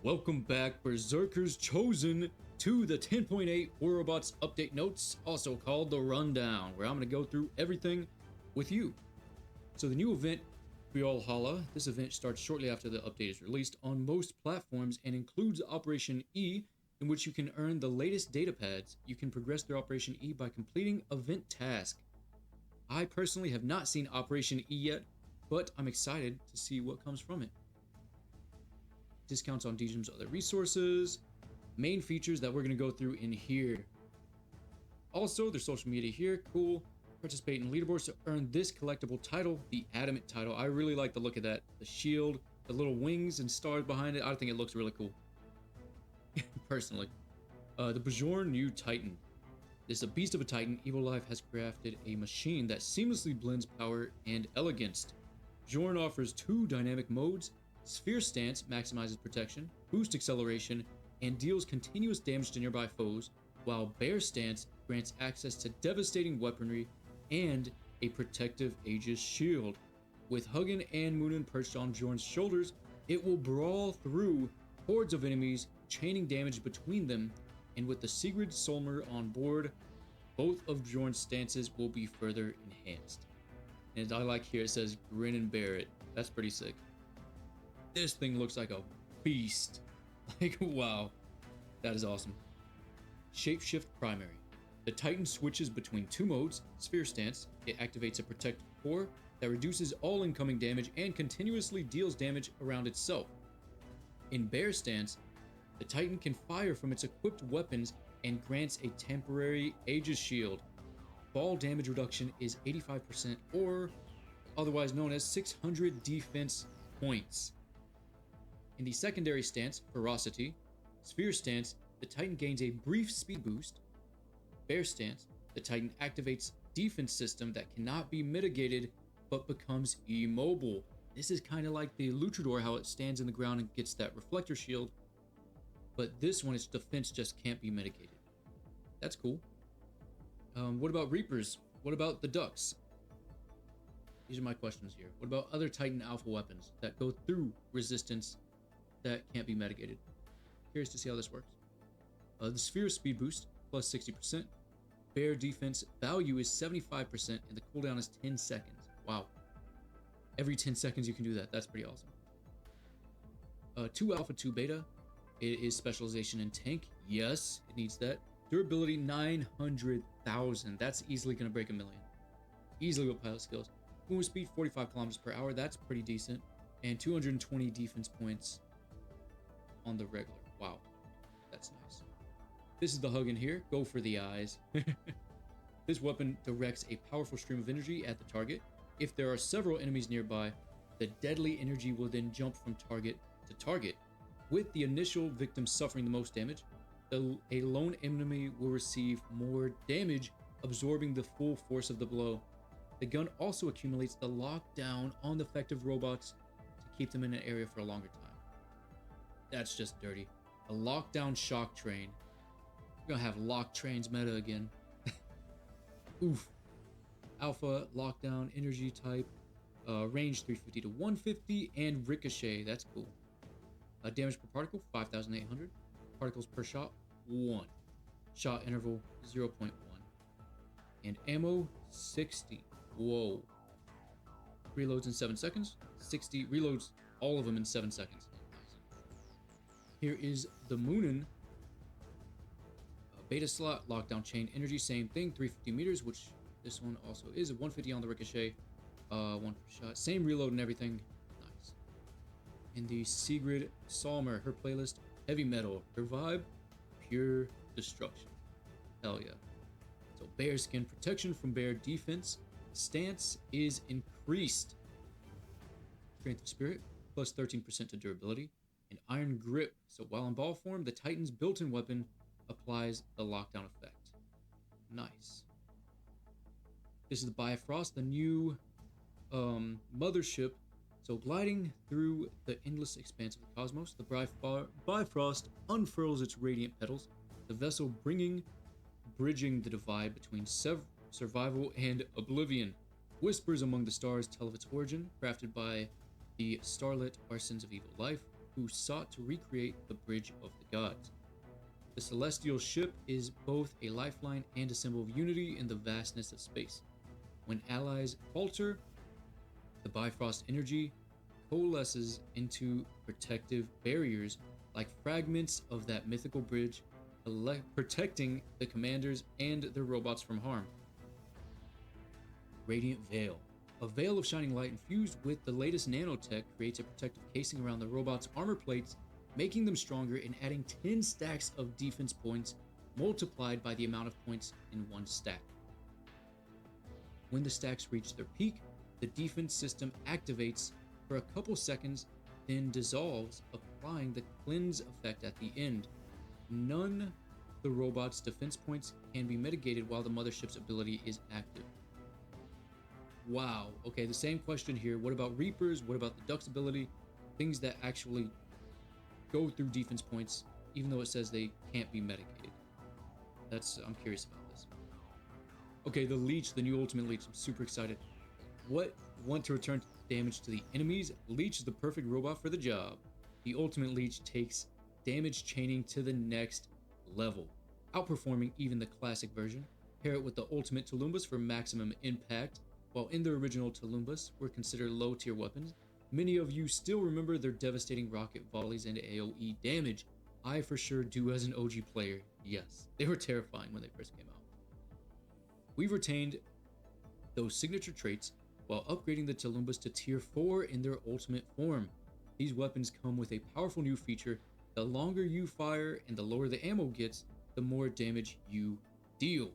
Welcome back, Berserkers Chosen, to the 10.8 warrobots update notes, also called the Rundown, where I'm going to go through everything with you. So the new event, Brawlhalla, this event starts shortly after the update is released on most platforms and includes Operation E, in which you can earn the latest data pads. You can progress through Operation E by completing event task. I personally have not seen Operation E yet, but I'm excited to see what comes from it. Discounts on DGEM's other resources, main features that we're going to go through in here. Also, their social media here, cool. Participate in leaderboards to earn this collectible title, the Adamant title. I really like the look of that. The shield, the little wings and stars behind it. I think it looks really cool. Personally. The Bjorn New Titan. This is a beast of a titan. Evil Life has crafted a machine that seamlessly blends power and elegance. Bjorn offers two dynamic modes. Sphere Stance maximizes protection, boosts acceleration, and deals continuous damage to nearby foes, while Bear Stance grants access to devastating weaponry and a protective Aegis shield. With Hugin and Moonin perched on Bjorn's shoulders, it will brawl through hordes of enemies, chaining damage between them, and with the Sigrid Solmer on board, both of Bjorn's stances will be further enhanced. And I like here it says Grin and Bear It. That's pretty sick. This thing looks like a beast. Like, wow. That is awesome. Shapeshift Primary. The Titan switches between two modes. Sphere Stance. It activates a protective core that reduces all incoming damage and continuously deals damage around itself. In Bear Stance, the Titan can fire from its equipped weapons and grants a temporary Aegis shield. Fall damage reduction is 85%, or otherwise known as 600 defense points. In the secondary stance, Ferocity, Sphere Stance, the Titan gains a brief speed boost. Bear Stance, the Titan activates defense system that cannot be mitigated but becomes immobile. This is kind of like the Luchador, how it stands in the ground and gets that reflector shield, but this one, its defense just can't be mitigated. That's cool. What about Reapers? What about the Ducks? These are my questions here. What about other Titan Alpha weapons that go through resistance that can't be mitigated? Curious to see how this works. The Sphere Speed Boost, plus 60%. Bear Defense value is 75%, and the cooldown is 10 seconds. Wow. Every 10 seconds you can do that. That's pretty awesome. 2 Alpha, 2 Beta. It is specialization in tank. Yes, it needs that. Durability, 900,000. That's easily going to break 1 million. Easily with pilot skills. Movement speed, 45 kilometers per hour. That's pretty decent. And 220 defense points on the regular. Wow, that's nice. This is the Hugin here. Go for the eyes. This weapon directs a powerful stream of energy at the target. If there are several enemies nearby, the deadly energy will then jump from target to target. With the initial victim suffering the most damage, a lone enemy will receive more damage, absorbing the full force of the blow. The gun also accumulates the lockdown on the effective robots to keep them in an area for a longer time. That's just dirty. A lockdown shock train. We're gonna have lock trains meta again. Oof. Alpha, lockdown, energy type, range 350 to 150, and ricochet. That's cool. Damage per particle, 5,800. Particles per shot, 1. Shot interval, 0.1. And ammo, 60. Whoa. Reloads in 7 seconds. 60 reloads, all of them in 7 seconds. Here is the Moonin. Beta slot, lockdown chain energy, same thing, 350 meters, which this one also is. 150 on the ricochet, 1 per shot. Same reload and everything. Nice. And the Sigrid Solmer, her playlist, heavy metal. Her vibe, pure destruction. Hell yeah. So bear skin protection from bear defense. Stance is increased. Strength of spirit, plus 13% to durability. And iron grip. So while in ball form, the Titan's built-in weapon applies the lockdown effect. Nice. This is the Bifrost, the new mothership. So gliding through the endless expanse of the cosmos, the Bifrost unfurls its radiant petals, the vessel bridging the divide between survival and oblivion. Whispers among the stars tell of its origin, crafted by the starlit arsons of evil life. who sought to recreate the Bridge of the Gods. The celestial ship is both a lifeline and a symbol of unity in the vastness of space. When allies falter, the Bifrost energy coalesces into protective barriers like fragments of that mythical bridge, protecting the commanders and their robots from harm. Radiant Veil. A veil of shining light infused with the latest nanotech creates a protective casing around the robot's armor plates, making them stronger and adding 10 stacks of defense points multiplied by the amount of points in one stack. When the stacks reach their peak, the defense system activates for a couple seconds, then dissolves, applying the cleanse effect at the end. None of the robot's defense points can be mitigated while the mothership's ability is active. Wow. Okay, the same question here. What about Reapers? What about the Duck's ability? Things that actually go through defense points, even though it says they can't be mitigated. I'm curious about this. Okay, the Leech, the new Ultimate Leech. I'm super excited. Want to return damage to the enemies? Leech is the perfect robot for the job. The Ultimate Leech takes damage chaining to the next level, outperforming even the classic version. Pair it with the Ultimate Tulumbas for maximum impact. While in the original Tulumbas were considered low-tier weapons, many of you still remember their devastating rocket volleys and AoE damage. I for sure do as an OG player. Yes, they were terrifying when they first came out. We've retained those signature traits while upgrading the Tulumbas to tier 4 in their ultimate form. These weapons come with a powerful new feature. The longer you fire and the lower the ammo gets, the more damage you deal.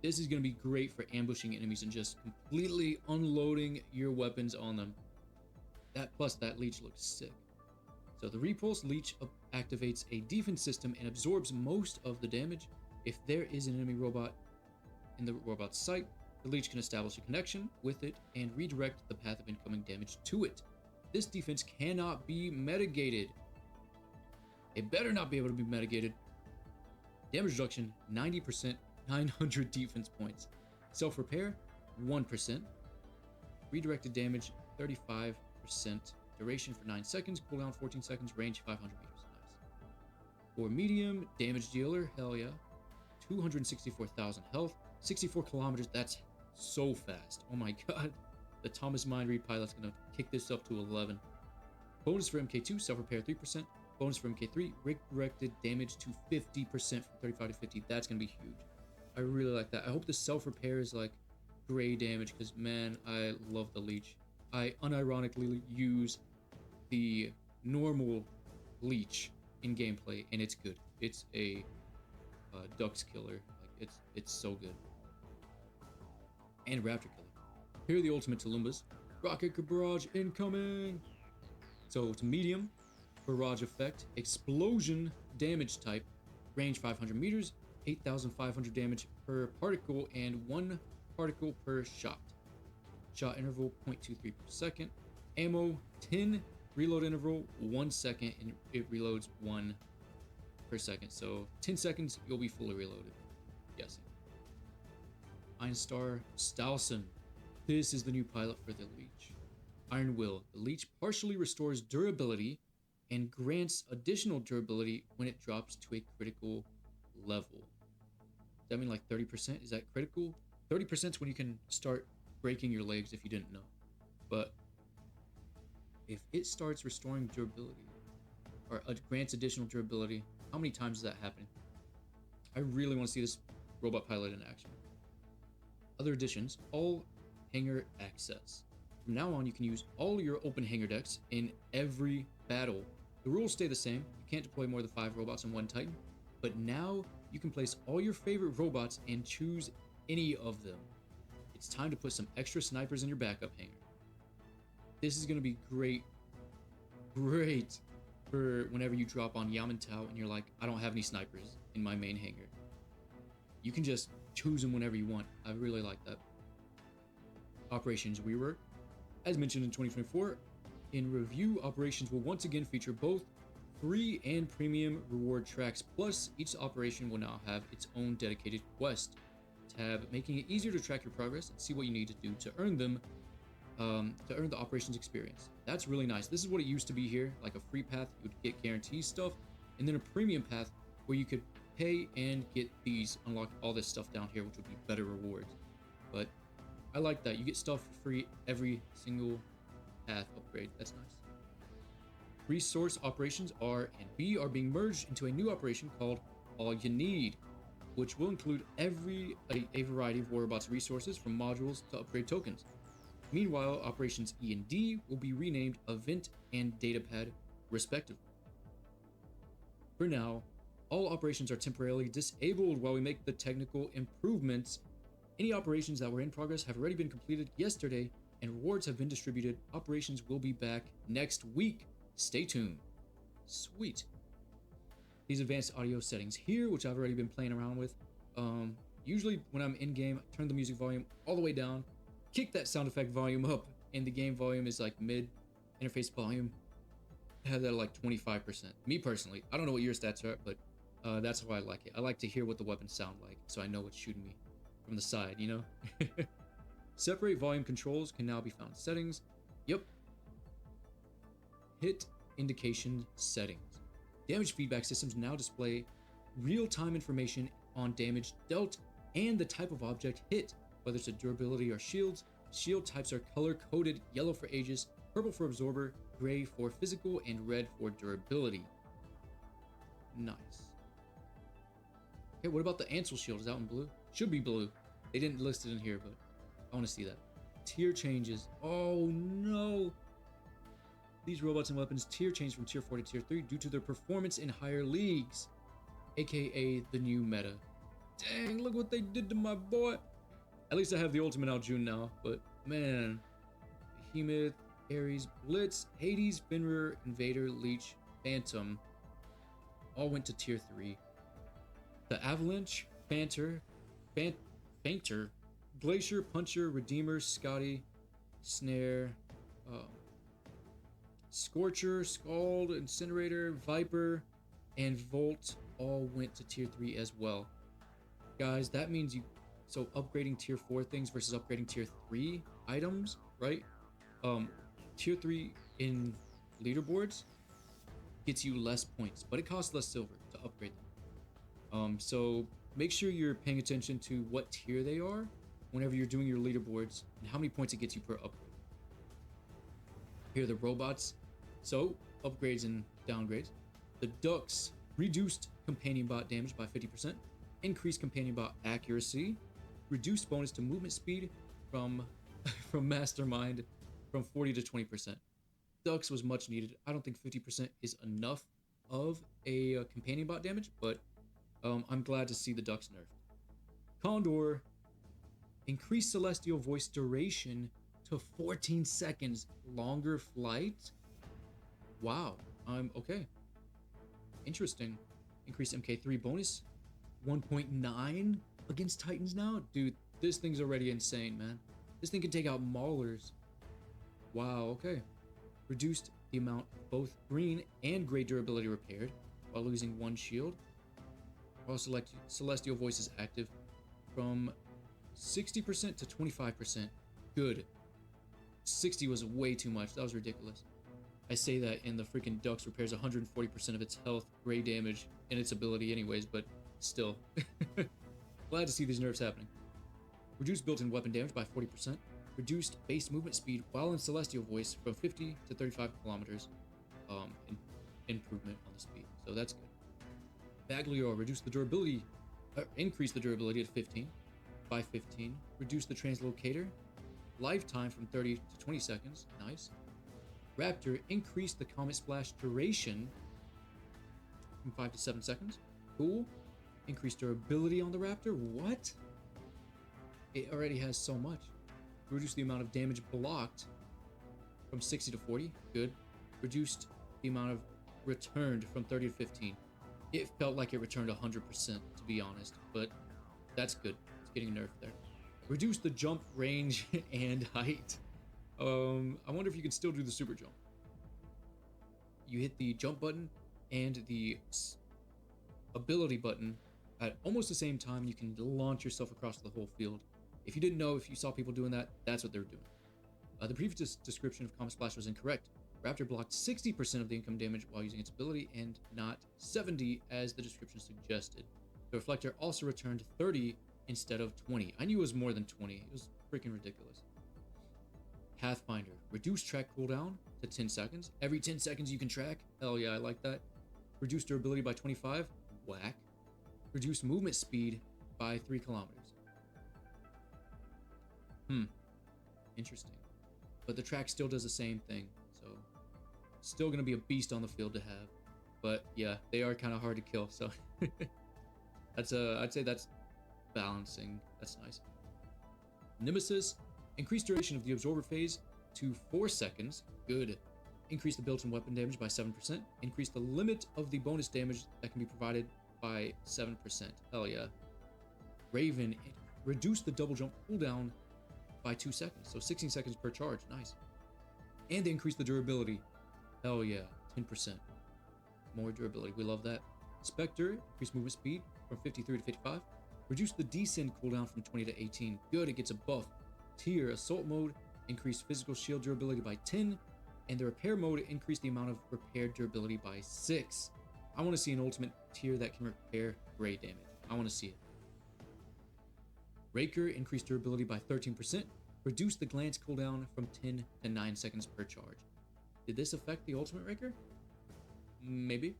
This is going to be great for ambushing enemies and just completely unloading your weapons on them. That Leech looks sick. So the Repulse Leech activates a defense system and absorbs most of the damage. If there is an enemy robot in the robot's sight, the Leech can establish a connection with it and redirect the path of incoming damage to it. This defense cannot be mitigated. It better not be able to be mitigated. Damage reduction, 90%. 900 defense points. Self-repair, 1%. Redirected damage, 35%. Duration for 9 seconds. Cooldown 14 seconds. Range 500 meters. Nice. For medium damage dealer, hell yeah. 264,000 health. 64 kilometers. That's so fast. Oh my god. The Thomas Mind Reed pilot's gonna kick this up to 11. Bonus for MK2. Self-repair 3%. Bonus for MK3. Redirected damage to 50% from 35 to 50. That's gonna be huge. I really like that. I hope the self-repair is like gray damage because, man, I love the Leech. I unironically use the normal Leech in gameplay, and it's good. It's a Ducks killer. Like it's so good. And Raptor killer. Here are the ultimate Tulumbas. Rocket barrage incoming. So it's medium barrage effect, explosion damage type, range 500 meters. 8,500 damage per particle and 1 particle per shot. Shot interval 0.23 per second. Ammo 10. Reload interval 1 second, and it reloads 1 per second. So 10 seconds, you'll be fully reloaded. Guessing. Einstar Stalson. This is the new pilot for the Leech. Iron Will. The Leech partially restores durability and grants additional durability when it drops to a critical level. Does that mean like 30%? Is that critical? 30% is when you can start breaking your legs if you didn't know. But if it starts restoring durability or grants additional durability, how many times does that happen? I really want to see this robot pilot in action. Other additions, all hangar access. From now on, you can use all your open hangar decks in every battle. The rules stay the same. You can't deploy more than 5 robots on one Titan, but now you can place all your favorite robots and choose any of them. It's time to put some extra snipers in your backup hangar. This is going to be great for whenever you drop on Yamantau and you're like, I don't have any snipers in my main hangar. You can just choose them whenever you want. I really like that. Operations Rework. As mentioned in 2024, in review, operations will once again feature both free and premium reward tracks, plus each operation will now have its own dedicated quest tab, making it easier to track your progress and see what you need to do to earn them. to earn the operations experience. That's really nice. This is what it used to be here, like a free path, you would get guarantee stuff, and then a premium path where you could pay and get these, unlock all this stuff down here, which would be better rewards. But I like that. You get stuff for free every single path upgrade. That's nice. Resource operations R and B are being merged into a new operation called All You Need, which will include a variety of warrobots resources from modules to upgrade tokens. Meanwhile, operations E and D will be renamed Event and Datapad, respectively. For now, all operations are temporarily disabled while we make the technical improvements. Any operations that were in progress have already been completed yesterday, and rewards have been distributed. Operations will be back next week. Stay tuned. Sweet. These advanced audio settings here, which I've already been playing around with. Usually when I'm in game, I turn the music volume all the way down, kick that sound effect volume up, and the game volume is like mid interface volume. I have that at like 25%. Me personally, I don't know what your stats are, but that's how I like it. I like to hear what the weapons sound like, so I know what's shooting me from the side, you know? Separate volume controls can now be found in settings. Yep. Hit indication settings. Damage feedback systems now display real-time information on damage dealt and the type of object hit, whether it's a durability or shields. Shield types are color-coded: yellow for Aegis, purple for Absorber, gray for physical, and red for durability. Nice. Okay, what about the Ansel shield? Is that one blue? Should be blue. They didn't list it in here, but I want to see that. Tier changes. Oh no! These robots and weapons tier change from tier 4 to tier 3 due to their performance in higher leagues, aka the new meta. Dang, look what they did to my boy. At least I have the ultimate out June now, but man. Behemoth, Ares, Blitz, Hades, Fenrir, Invader, Leech, Phantom all went to tier 3. The Avalanche, Fainter, Glacier, Puncher, Redeemer, Scotty, Snare, Scorcher, Scald, Incinerator, Viper, and Volt all went to tier 3 as well. Guys, that means so upgrading tier 4 things versus upgrading tier 3 items, right? Tier 3 in leaderboards gets you less points, but it costs less silver to upgrade them. So make sure you're paying attention to what tier they are whenever you're doing your leaderboards and how many points it gets you per upgrade. Here are the robots. So, upgrades and downgrades. The Ducks reduced companion bot damage by 50%, increased companion bot accuracy, reduced bonus to movement speed from Mastermind from 40 to 20%. Ducks was much needed. I don't think 50% is enough of a companion bot damage, but I'm glad to see the Ducks nerfed. Condor increased celestial voice duration to 14 seconds. Longer flight. Wow. Okay. Interesting. Increased MK3 bonus 1.9 against Titans now. Dude, this thing's already insane, man. This thing can take out maulers. Wow, okay. Reduced the amount of both green and gray durability repaired while losing 1 shield. While celestial voice is active from 60% to 25%. Good. 60 was way too much. That was ridiculous. I say that, and the freaking Ducks repairs 140% of its health, gray damage, and its ability anyways, but still. Glad to see these nerfs happening. Reduced built-in weapon damage by 40%. Reduced base movement speed while in Celestial Voice from 50 to 35 kilometers. Improvement on the speed, so that's good. Baglior reduced the durability, increased the durability at 15 by 15. Reduced the translocator lifetime from 30 to 20 seconds. Nice. Raptor increased the Comet Splash duration from 5 to 7 seconds. Cool. Increased durability on the Raptor. What? It already has so much. Reduced the amount of damage blocked from 60 to 40. Good. Reduced the amount of returned from 30 to 15. It felt like it returned 100%, to be honest, but that's good. It's getting nerfed there. Reduce the jump range and height. I wonder if you can still do the super jump. You hit the jump button and the ability button at almost the same time. You can launch yourself across the whole field. If you didn't know, if you saw people doing that, that's what they're doing. The previous description of Comet Splash was incorrect. Raptor blocked 60% of the income damage while using its ability and not 70 as the description suggested. The Reflector also returned 30 instead of 20. I knew it was more than 20. It was freaking ridiculous. Pathfinder. Reduced track cooldown to 10 seconds. Every 10 seconds you can track. Hell yeah, I like that. Reduced durability by 25. Whack. Reduced movement speed by 3 kilometers. Interesting. But the track still does the same thing, so still gonna be a beast on the field to have. But yeah, they are kind of hard to kill, so that's I'd say that's balancing. That's nice. Nemesis. Increased duration of the absorber phase to 4 seconds. Good. Increase the built-in weapon damage by 7%. Increase the limit of the bonus damage that can be provided by 7%. Hell yeah. Raven. Reduce the double jump cooldown by 2 seconds. So 16 seconds per charge. Nice. And increase the durability. Hell yeah. 10%. More durability. We love that. Spectre. Increase movement speed from 53 to 55. Reduce the descend cooldown from 20 to 18. Good. It gets a buff. Tier assault mode, increase physical shield durability by 10, and the repair mode increase the amount of repair durability by 6. I want to see an ultimate tier that can repair gray damage. I want to see it. Raker, increase durability by 13%, reduce the glance cooldown from 10 to 9 seconds per charge. Did this affect the ultimate Raker? Maybe.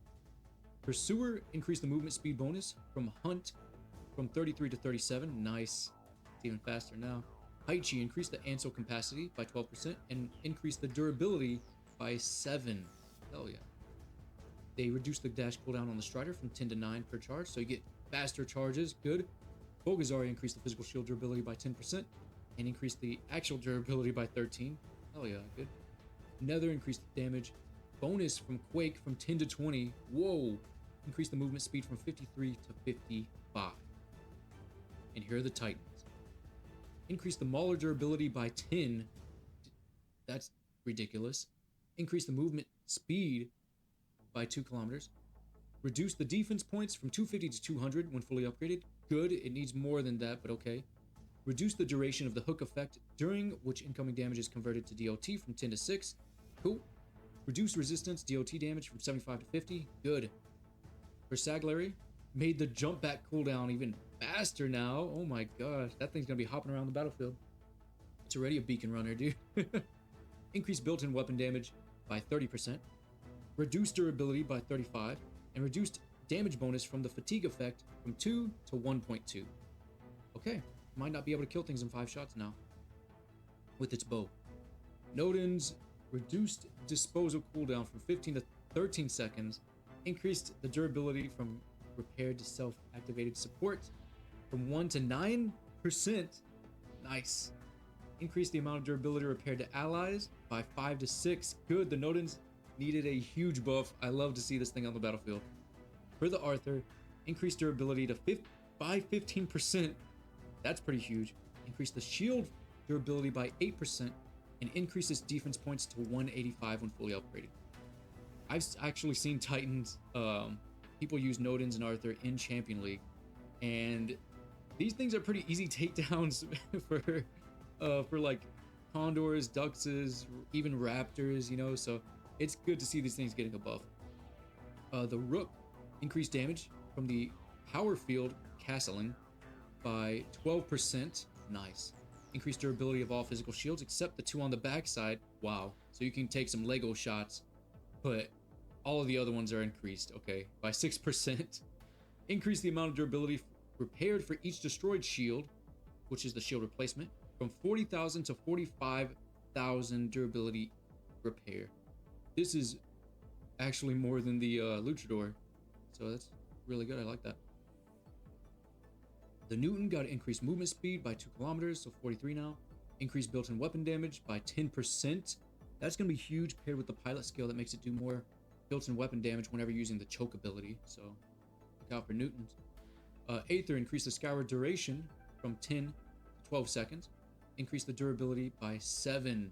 Pursuer, increase the movement speed bonus from Hunt from 33 to 37. Nice. It's even faster now. Haichi, increase the Ansel capacity by 12% and increase the durability by 7. Hell yeah. They reduce the dash cooldown on the Strider from 10 to 9 per charge, so you get faster charges. Good. Bogazari, increase the physical shield durability by 10% and increase the actual durability by 13. Hell yeah, good. Nether, increase the damage bonus from Quake from 10 to 20. Whoa. Increase the movement speed from 53 to 55. And here are the Titans. Increase the Mauler durability by 10. That's ridiculous. Increase the movement speed by 2 kilometers. Reduce the defense points from 250 to 200 when fully upgraded. Good. It needs more than that, but okay. Reduce the duration of the hook effect during which incoming damage is converted to DOT from 10 to 6. Cool. Reduce resistance DOT damage from 75 to 50. Good. Versaglary made the jump back cooldown even faster now. Oh my gosh, that thing's gonna be hopping around the battlefield. It's already a beacon runner, dude. Increase built-in weapon damage by 30%. Reduce durability by 35. And reduced damage bonus from the fatigue effect from 2 to 1.2. Okay, might not be able to kill things in 5 shots now with its bow. Nodin's reduced disposal cooldown from 15 to 13 seconds. Increased the durability from repaired to self-activated support from 1 to 9%. Nice. Increase the amount of durability repaired to allies by 5 to 6. Good. The Nodins needed a huge buff. I love to see this thing on the battlefield. For the Arthur, increased durability to by 15%. That's pretty huge. Increase the shield durability by 8% and increases defense points to 185 when fully upgraded. I've actually seen Titans, people use Nodins and Arthur in Champion League, and these things are pretty easy takedowns for like Condors, Duxes, even Raptors, you know, so it's good to see these things getting a buff. The Rook increased damage from the power field castling by 12%. Nice. Increased durability of all physical shields except the 2 on the backside. Wow. So you can take some Lego shots, but all of the other ones are increased, okay, by 6%. Increase the amount of durability repaired for each destroyed shield, which is the shield replacement, from 40,000 to 45,000 durability repair. This is actually more than the Luchador, so that's really good. I like that. The Newton got increased movement speed by 2 kilometers, so 43 now. Increased built-in weapon damage by 10%. That's going to be huge paired with the pilot skill that makes it do more built-in weapon damage whenever using the choke ability, so look out for Newtons. Aether increased the scour duration from 10 to 12 seconds. Increased the durability by 7.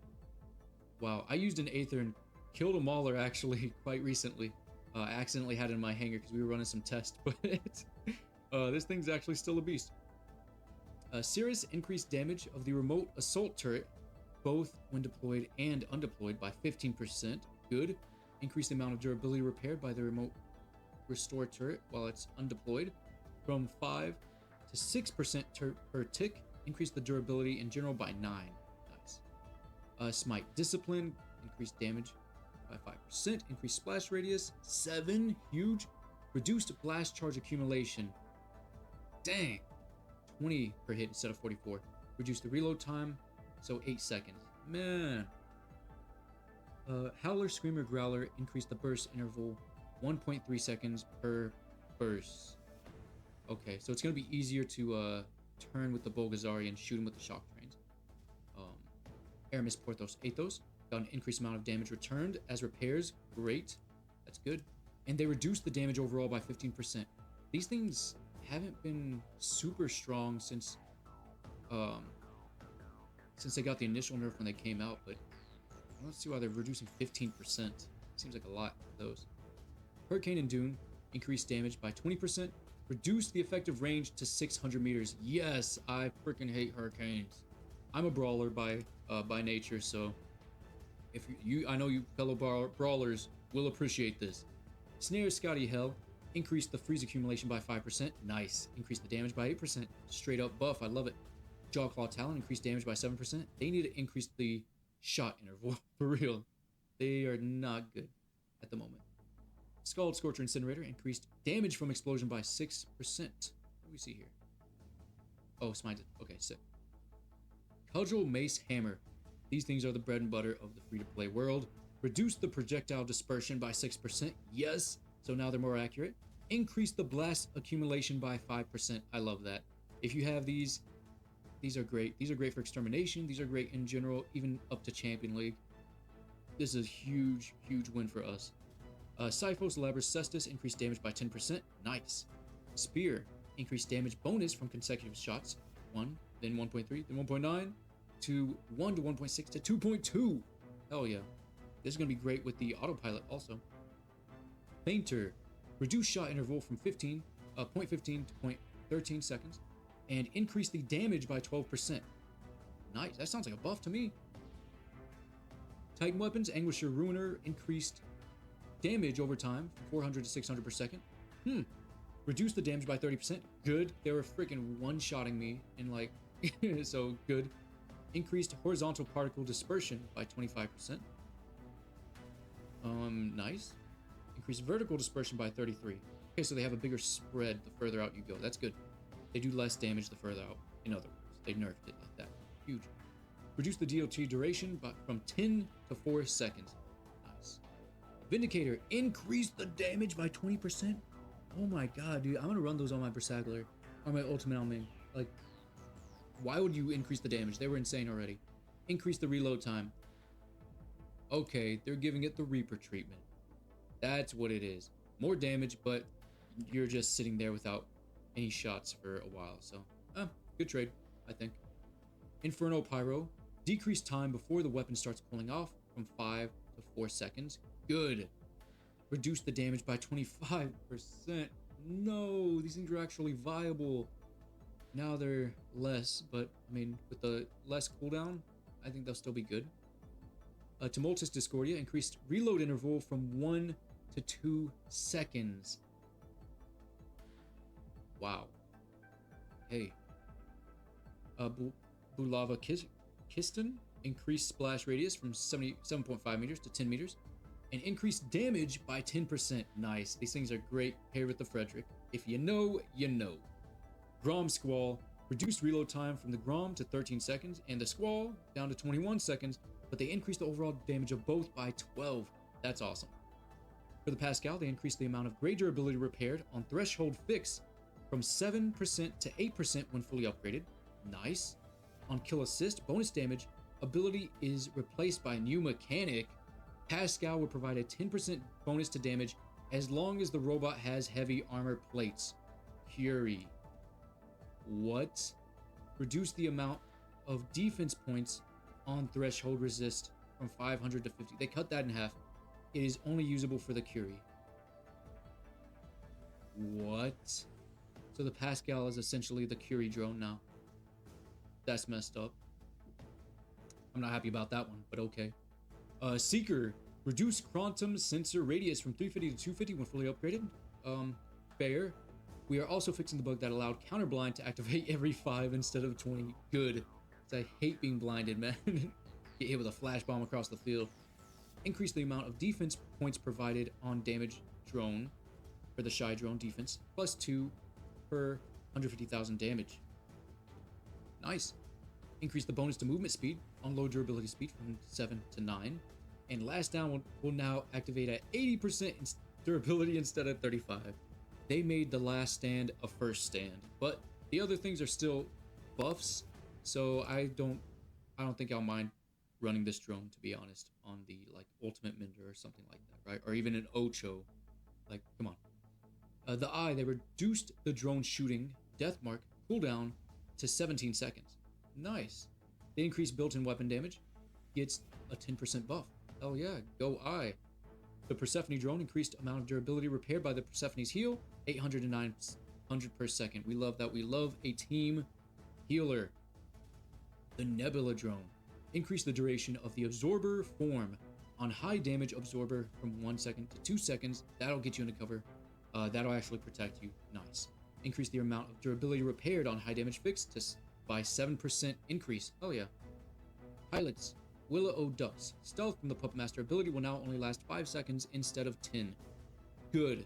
Wow, I used an Aether and killed a Mauler actually quite recently. I accidentally had it in my hangar because we were running some tests, but this thing's actually still a beast. Cirrus increased damage of the remote assault turret both when deployed and undeployed by 15%. Good. Increase the amount of durability repaired by the remote restore turret while it's undeployed from 5 to 6% per tick. Increase the durability in general by 9. Nice. Smite discipline. Increased damage by 5%. Increased splash radius. 7. Huge. Reduced blast charge accumulation. Dang. 20 per hit instead of 44. Reduce the reload time, so 8 seconds. Man. Howler, Screamer, Growler. Increase the burst interval 1.3 seconds per burst. Okay, so it's going to be easier to turn with the Bolgazari and shoot him with the shock trains. Aramis, Porthos, Athos. Got an increased amount of damage returned as repairs. Great. That's good. And they reduce the damage overall by 15%. These things haven't been super strong since they got the initial nerf when they came out, but let's see why they're reducing 15%. Seems like a lot for those. Hurricane and Dune increased damage by 20%. Reduce the effective range to 600 meters. Yes, I freaking hate hurricanes. I'm a brawler by nature, so if I know you fellow brawlers will appreciate this. Snare, Scotty Hell. Increase the freeze accumulation by 5%. Nice. Increase the damage by 8%. Straight up buff. I love it. Jawclaw Talon. Increase damage by 7%. They need to increase the shot interval. For real. They are not good at the moment. Scald, Scorcher, Incinerator. Increased damage from explosion by 6%. What do we see here? Oh, smite. Okay, sick. Cudgel, Mace, Hammer. These things are the bread and butter of the free-to-play world. Reduce the projectile dispersion by 6%. Yes. So now they're more accurate. Increase the blast accumulation by 5%. I love that. If you have these are great. These are great for extermination. These are great in general, even up to Champion League. This is a huge, huge win for us. Cyphos, Labras, Cestus, increased damage by 10%. Nice. Spear, increased damage bonus from consecutive shots. 1, then 1.3, then 1.9, to 1 to 1.6 to 2.2. Hell yeah. This is going to be great with the autopilot also. Painter, reduce shot interval from 0.15 to 0.13 seconds, and increase the damage by 12%. Nice, that sounds like a buff to me. Titan weapons, Anguisher, Ruiner, increased damage over time from 400 to 600 per second. Reduce the damage by 30%. Good, they were freaking one-shotting me in like, so good. Increased horizontal particle dispersion by 25%. Nice. Increased vertical dispersion by 33. Okay, so they have a bigger spread the further out you go. That's good. They do less damage the further out. In other words, they nerfed it like that. Huge. Reduce the DOT duration from 10 to 4 seconds. Nice. Vindicator, increase the damage by 20%. Oh my god, dude. I'm gonna run those on my Berserker. On my Ultimate Alming. Like, why would you increase the damage? They were insane already. Increase the reload time. Okay, they're giving it the Reaper treatment. That's what it is. More damage, but you're just sitting there without any shots for a while. So, good trade, I think. Inferno Pyro. Decrease time before the weapon starts cooling off from 5 to 4 seconds. Good. Reduce the damage by 25%. No, these things are actually viable. Now they're less, but I mean, with the less cooldown, I think they'll still be good. Tumultus Discordia. Increased reload interval from 1 to 2 seconds. Wow. Hey. Bulava Kiston. Increased splash radius from 7.5 meters to 10 meters. And increased damage by 10%. Nice. These things are great paired with the Frederick. If you know, you know. Grom Squall. Reduced reload time from the Grom to 13 seconds and the Squall down to 21 seconds, but they increased the overall damage of both by 12. That's awesome. For the Pascal, they increased the amount of grade durability repaired on Threshold Fix from 7% to 8% when fully upgraded. Nice. On Kill Assist, bonus damage ability is replaced by a new mechanic. Pascal will provide a 10% bonus to damage as long as the robot has heavy armor plates. Curie. What? Reduce the amount of defense points on Threshold Resist from 500 to 50. They cut that in half. It is only usable for the Curie. What? So the Pascal is essentially the Curie drone now. That's messed up. I'm not happy about that one, but okay. Seeker, reduce quantum sensor radius from 350 to 250 when fully upgraded. Fair. We are also fixing the bug that allowed counterblind to activate every 5 instead of 20. Good. I hate being blinded, man. Get hit with a flash bomb across the field. Increase the amount of defense points provided on damage drone for the shy drone defense, plus 2 per 150,000 damage. Nice. Increase the bonus to movement speed on low durability speed from 7 to 9. And last down will now activate at 80% durability instead of 35. They made the last stand a first stand, but the other things are still buffs, so I don't think I'll mind running this drone, to be honest, on the like ultimate Minder or something like that, right? Or even an Ocho. Like, come on. The Eye, they reduced the drone shooting death mark cooldown to 17 seconds. Nice. They increased built-in weapon damage, gets a 10% buff. Hell yeah, go Eye. The Persephone drone increased amount of durability repaired by the Persephone's heal, 800 to 900 per second. We love that. We love a team healer. The Nebula drone increased the duration of the absorber form on high damage absorber from 1 second to 2 seconds. That'll get you into cover. That'll actually protect you. Nice. Increase the amount of durability repaired on high damage fixed by 7% increase. Oh yeah. Pilots. Willa O Ducks. Stealth from the Puppet Master ability will now only last 5 seconds instead of 10. Good.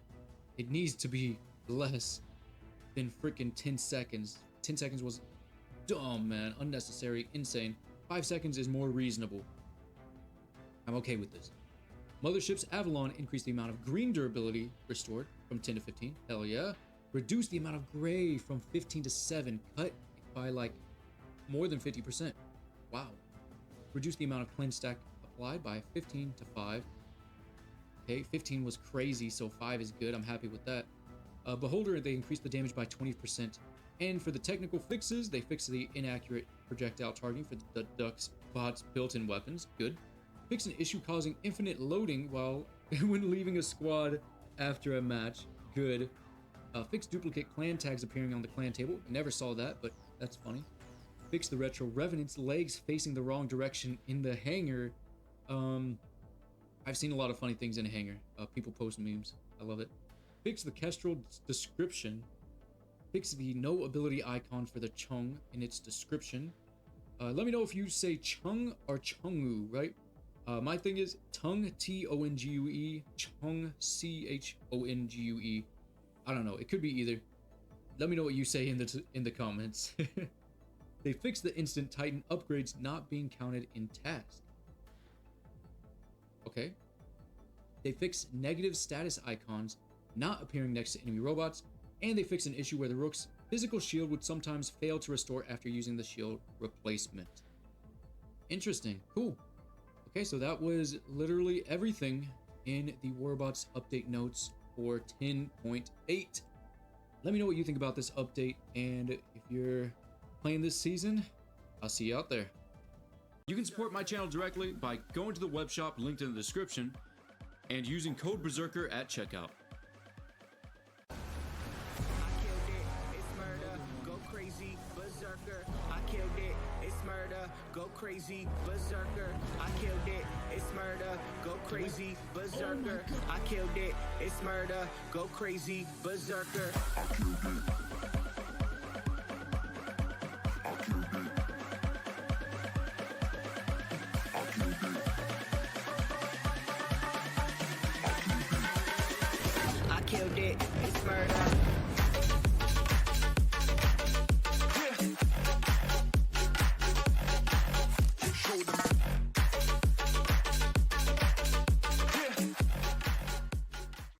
It needs to be less than freaking 10 seconds. 10 seconds was dumb, man. Unnecessary. Insane. 5 seconds is more reasonable. I'm okay with this. Mothership's Avalon increased the amount of green durability restored from 10 to 15. Hell yeah. Reduced the amount of gray from 15 to 7. Cut by like more than 50%. Wow. Reduced the amount of cleanse stack applied by 15 to 5. Okay, 15 was crazy, so 5 is good. I'm happy with that. Beholder, they increased the damage by 20%. And for the technical fixes, they fixed the inaccurate projectile targeting for the Duck's bot's built-in weapons. Good. Fixed an issue causing infinite loading when leaving a squad after a match. Good. Fixed duplicate clan tags appearing on the clan table. Never saw that, but that's funny. Fix the Retro Revenant's legs facing the wrong direction in the hangar. I've seen a lot of funny things in a hangar. People post memes. I love it. Fix the Kestrel description. Fix the no ability icon for the Chung in its description. Let me know if you say Chung or Chungu, right? My thing is Tongue, Tongue, Chung, Chongue. I don't know. It could be either. Let me know what you say in the comments. They fixed the Instant Titan upgrades not being counted in task. Okay. They fixed negative status icons not appearing next to enemy robots, and they fixed an issue where the Rook's physical shield would sometimes fail to restore after using the shield replacement. Interesting. Cool. Okay, so that was literally everything in the warrobots update notes for 10.8. Let me know what you think about this update, and if you're playing this season, I'll see you out there. You can support my channel directly by going to the web shop linked in the description and using code BERZERKER at checkout. I killed it, it's murder, go crazy, berserker. I killed it, it's murder, go crazy, berserker. I killed it, it's murder, go crazy, berserker. I killed it, it's murder.